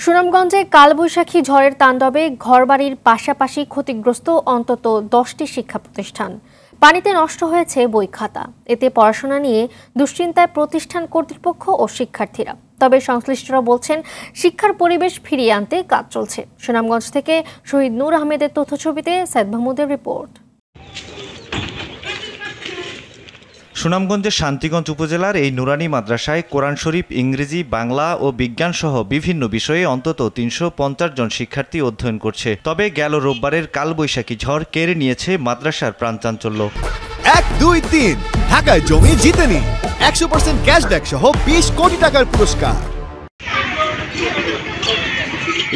সুনামগঞ্জে কালবৈশাখী ঝড়ের তাণ্ডবে ঘরবাড়ির পাশাপাশি ক্ষতিগ্রস্ত অন্তত 10টি শিক্ষা প্রতিষ্ঠান। পানিতে নষ্ট হয়েছে বই খাতা। এতে পড়াশোনা নিয়ে দুশ্চিন্তায় প্রতিষ্ঠান কর্তৃপক্ষ ও শিক্ষার্থীরা। তবে সংশ্লিষ্টরা বলছেন শিক্ষার পরিবেশ ফিরিয়ে আনতে কাজ চলছে। সুনামগঞ্জ থেকে শহীদ নূর আহমেদের তথ্যছবিতে সাইদ মাহমুদের রিপোর্ট। সুনামগঞ্জের শান্তিগঞ্জ উপজেলার এই নুরানি মাদ্রাসায় কোরআন শরীফ, ইংরেজি, বাংলা ও বিজ্ঞান সহ বিভিন্ন বিষয়ে অন্তত 350 জন শিক্ষার্থী অধ্যয়ন করছে। তবে গেল রোববারের কালবৈশাখী ঝড় কেড়ে নিয়েছে মাদ্রাসার প্রাণচাঞ্চল্য। 1, 2, 3 ঢাকায় জমি জিতে নিন 100% ক্যাশব্যাক সহ 20 কোটি টাকার পুরস্কার।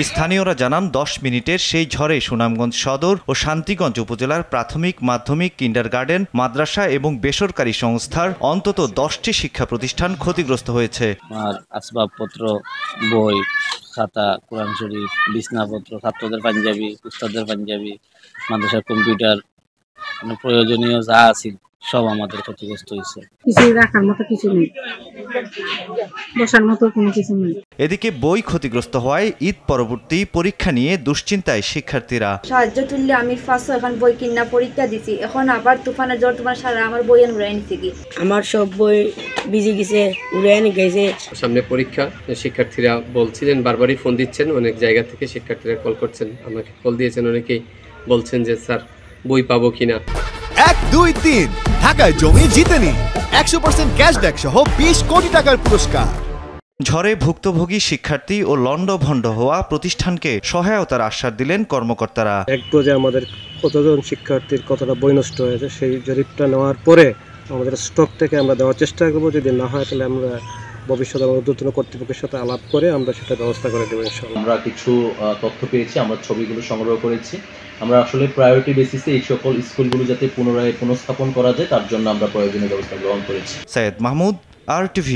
স্থানীয়রা জানান 10 মিনিটের সেই ঝড়ে সুনামগঞ্জ সদর ও শান্তিগঞ্জ উপজেলার প্রাথমিক, মাধ্যমিক, কিন্ডারগার্টেন, মাদ্রাসা এবং বেসরকারি সংস্থার অন্তত 10টি শিক্ষা প্রতিষ্ঠান ক্ষতিগ্রস্ত হয়েছে। আর আসবাবপত্র, বই, খাতা, কোরআন শরীফ, বিছনাপত্র, ছাত্রদের পাঞ্জাবি, উস্তাদের পাঞ্জাবি, মাদ্রাসার কম্পিউটার, প্রয়োজনীয় যা আছে সব আমাদের ক্ষতিগ্রস্ত হয়েছে। কিছু রাখার মতো কিছু নেই, বসার মতো কোনো কিছু নেই। এদিকে বই ক্ষতিগ্রস্ত হওয়ায় ঈদ পরবর্তী পরীক্ষা নিয়ে দুশ্চিন্তায় শিক্ষার্থীরা। সাহায্য তুললে আমি ফার্স্ট এখন বই কিনা পরীক্ষা দিছি, এখন আবার তুফানের জ্বর তোমার সারা আমার বই উড়াই নিছে কি আমার সব বই ভিজে গেছে, উড়াই নিয়ে গেছে। সামনে পরীক্ষা, শিক্ষার্থীরা বলছিলেন, বারবারই ফোন দিচ্ছেন, অনেক জায়গা থেকে শিক্ষার্থীরা কল করছেন, আমাকে কল দিয়েছেন, অনেকেই বলছেন যে স্যার বই পাবো কিনা। 1, 2, 3 ঢাকায় জমি জিতে নিন 100% ক্যাশব্যাক সহ 20 কোটি টাকার পুরস্কার। ঝড়ে ভুক্তভোগী শিক্ষার্থী ও লন্ডভন্ড হওয়া প্রতিষ্ঠানকে সহায়তার আশ্বাস দিলেন কর্মকর্তারা। এক পর্যায়ে আমাদের কতজন শিক্ষার্থীর কতটা বই নষ্ট হয়েছে সেই জরিপটা নেওয়ার পরে আমাদের স্টক থেকে আমরা দেওয়ার চেষ্টা করবো। যদি না হয় তাহলে আমরা ভবিষ্যতে আমাদের ঊর্ধ্বতন কর্তৃপক্ষের সাথে আলাপ করে আমরা সেটা ব্যবস্থা করে দেবো ইনশাআল্লাহ। আমরা কিছু তথ্য পেয়েছি, আমরা ছবিগুলো সংগ্রহ করেছি। আমরা আসলে প্রায়োরিটি বেসিসে এই সকল স্কুলগুলো যাতে পুনরায় পুনঃস্থাপন করা যায় তার জন্য আমরা প্রয়োজনীয় ব্যবস্থা গ্রহণ করেছি। সাইদ মাহমুদ, RTV।